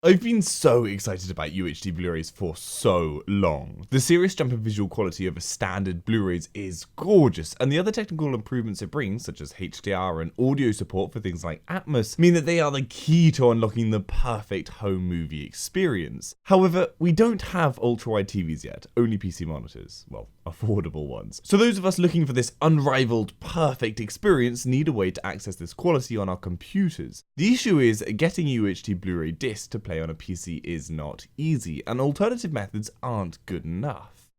I've been so excited about UHD Blu-rays for so long. The serious jump in visual quality over standard Blu-rays is gorgeous, and the other technical improvements it brings, such as HDR and audio support for things like Atmos, mean that they are the key to unlocking the perfect home movie experience. However, we don't have ultra-wide TVs yet, only PC monitors. Well, affordable ones. So those of us looking for this unrivaled, perfect experience need a way to access this quality on our computers. The issue is getting a UHD Blu-ray disc to play on a PC is not easy, and alternative methods aren't good enough.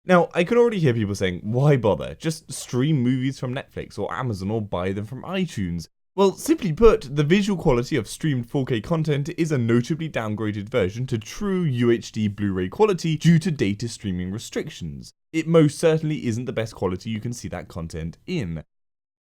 Now, I can already hear people saying, why bother? Just stream movies from Netflix or Amazon or buy them from iTunes. Well, simply put, the visual quality of streamed 4K content is a notably downgraded version to true UHD Blu-ray quality due to data streaming restrictions. It most certainly isn't the best quality you can see that content in.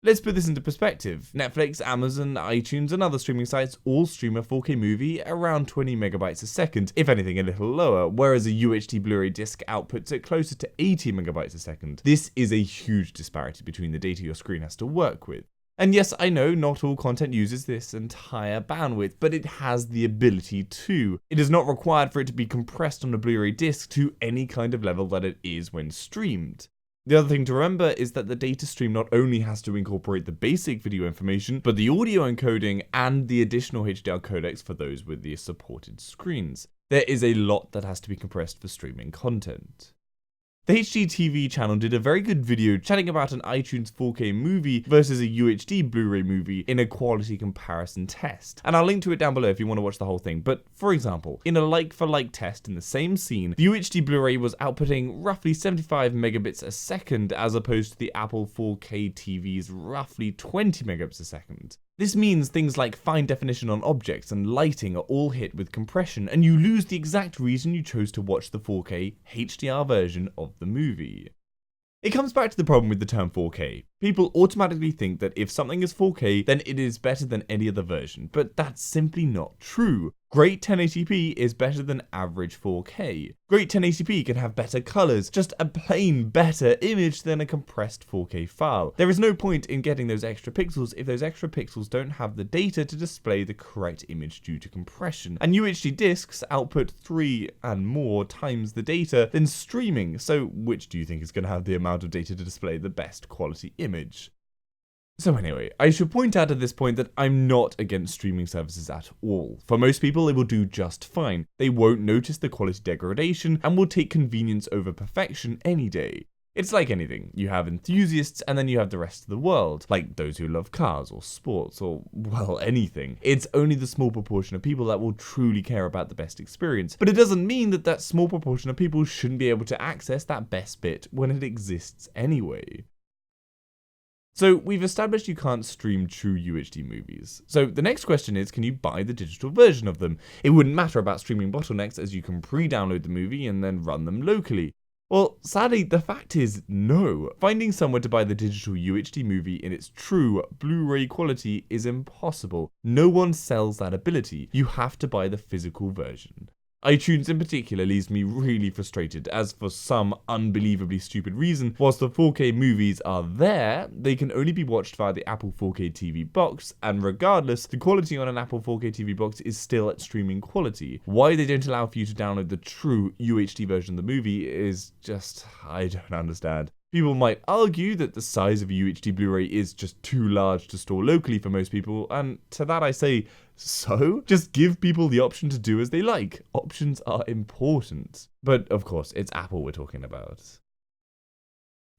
Let's put this into perspective. Netflix, Amazon, iTunes, and other streaming sites all stream a 4K movie around 20 megabytes a second, if anything a little lower, whereas a UHD Blu-ray disc outputs at closer to 80 megabytes a second. This is a huge disparity between the data your screen has to work with. And yes, I know not all content uses this entire bandwidth, but it has the ability to. It is not required for it to be compressed on a Blu-ray disc to any kind of level that it is when streamed. The other thing to remember is that the data stream not only has to incorporate the basic video information, but the audio encoding and the additional HDR codecs for those with the supported screens. There is a lot that has to be compressed for streaming content. The HGTV channel did a very good video chatting about an iTunes 4K movie versus a UHD Blu-ray movie in a quality comparison test. And I'll link to it down below if you want to watch the whole thing. But for example, in a like-for-like test in the same scene, the UHD Blu-ray was outputting roughly 75 megabits a second as opposed to the Apple 4K TV's roughly 20 megabits a second. This means things like fine definition on objects and lighting are all hit with compression, and you lose the exact reason you chose to watch the 4K HDR version of the movie. It comes back to the problem with the term 4K. People automatically think that if something is 4K, then it is better than any other version, but that's simply not true. Great 1080p is better than average 4K. Great 1080p can have better colors, just a plain better image than a compressed 4K file. There is no point in getting those extra pixels if those extra pixels don't have the data to display the correct image due to compression. And UHD discs output 3 and more times the data than streaming, so which do you think is going to have the amount of data to display the best quality image? So anyway, I should point out at this point that I'm not against streaming services at all. For most people, it will do just fine. They won't notice the quality degradation and will take convenience over perfection any day. It's like anything. You have enthusiasts and then you have the rest of the world, like those who love cars or sports or, well, anything. It's only the small proportion of people that will truly care about the best experience, but it doesn't mean that that small proportion of people shouldn't be able to access that best bit when it exists anyway. So we've established you can't stream true UHD movies. So the next question is, can you buy the digital version of them? It wouldn't matter about streaming bottlenecks as you can pre-download the movie and then run them locally. Well, sadly, the fact is no. Finding somewhere to buy the digital UHD movie in its true Blu-ray quality is impossible. No one sells that ability. You have to buy the physical version. iTunes in particular leaves me really frustrated, as for some unbelievably stupid reason, whilst the 4K movies are there, they can only be watched via the Apple 4K TV box, and regardless, the quality on an Apple 4K TV box is still at streaming quality. Why they don't allow for you to download the true UHD version of the movie is just, I don't understand. People might argue that the size of a UHD Blu-ray is just too large to store locally for most people, and to that I say, so? Just give people the option to do as they like. Options are important. But of course, it's Apple we're talking about.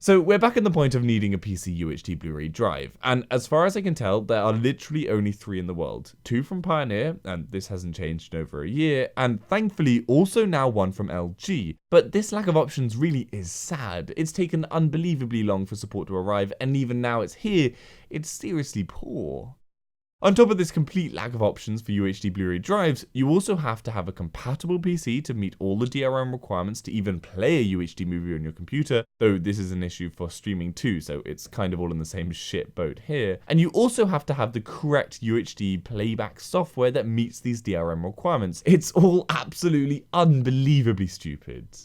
So we're back at the point of needing a PC UHD Blu-ray drive, and as far as I can tell, there are literally only 3 in the world. 2 from Pioneer, and this hasn't changed in over a year, and thankfully also now 1 from LG. But this lack of options really is sad. It's taken unbelievably long for support to arrive, and even now it's here, it's seriously poor. On top of this complete lack of options for UHD Blu-ray drives, you also have to have a compatible PC to meet all the DRM requirements to even play a UHD movie on your computer, though this is an issue for streaming too, so it's kind of all in the same shit boat here. And you also have to have the correct UHD playback software that meets these DRM requirements. It's all absolutely unbelievably stupid.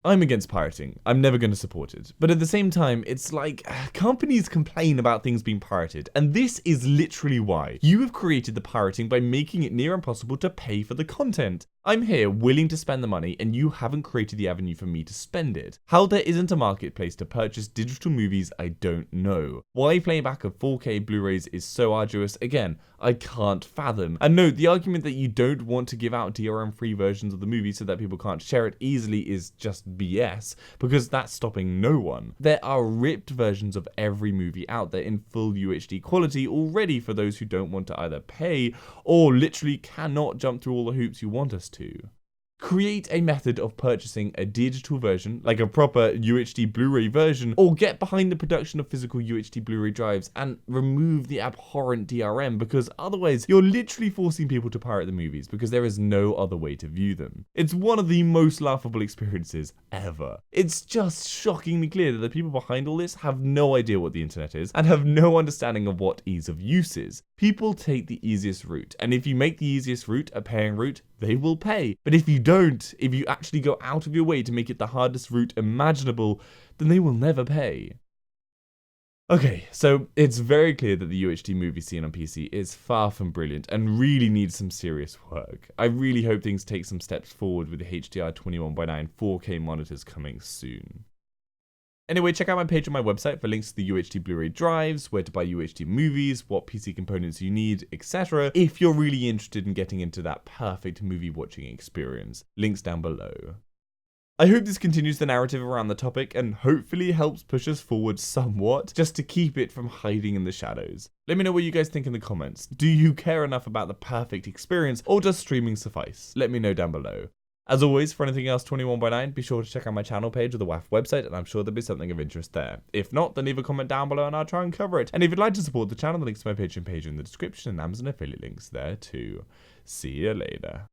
I'm against pirating. I'm never going to support it. But at the same time, it's like companies complain about things being pirated, and this is literally why. You have created the pirating by making it near impossible to pay for the content. I'm here willing to spend the money, and you haven't created the avenue for me to spend it. How there isn't a marketplace to purchase digital movies, I don't know. Why playback of 4K Blu-rays is so arduous, again, I can't fathom. And no, the argument that you don't want to give out DRM-free versions of the movie so that people can't share it easily is just BS, because that's stopping no one. There are ripped versions of every movie out there in full UHD quality already for those who don't want to either pay or literally cannot jump through all the hoops you want us to. Create a method of purchasing a digital version, like a proper UHD Blu-ray version, or get behind the production of physical UHD Blu-ray drives and remove the abhorrent DRM, because otherwise you're literally forcing people to pirate the movies because there is no other way to view them. It's one of the most laughable experiences ever. It's just shockingly clear that the people behind all this have no idea what the internet is and have no understanding of what ease of use is. People take the easiest route, and if you make the easiest route a paying route, they will pay. But if you don't, if you actually go out of your way to make it the hardest route imaginable, then they will never pay. Okay, so it's very clear that the UHD movie scene on PC is far from brilliant and really needs some serious work. I really hope things take some steps forward with the HDR 21:9 4K monitors coming soon. Anyway, check out my page on my website for links to the UHD Blu-ray drives, where to buy UHD movies, what PC components you need, etc. if you're really interested in getting into that perfect movie watching experience. Links down below. I hope this continues the narrative around the topic and hopefully helps push us forward somewhat, just to keep it from hiding in the shadows. Let me know what you guys think in the comments. Do you care enough about the perfect experience, or does streaming suffice? Let me know down below. As always, for anything else 21:9, be sure to check out my channel page or the WAF website, and I'm sure there'll be something of interest there. If not, then leave a comment down below and I'll try and cover it. And if you'd like to support the channel, the links to my Patreon page are in the description and Amazon affiliate links there too. See you later.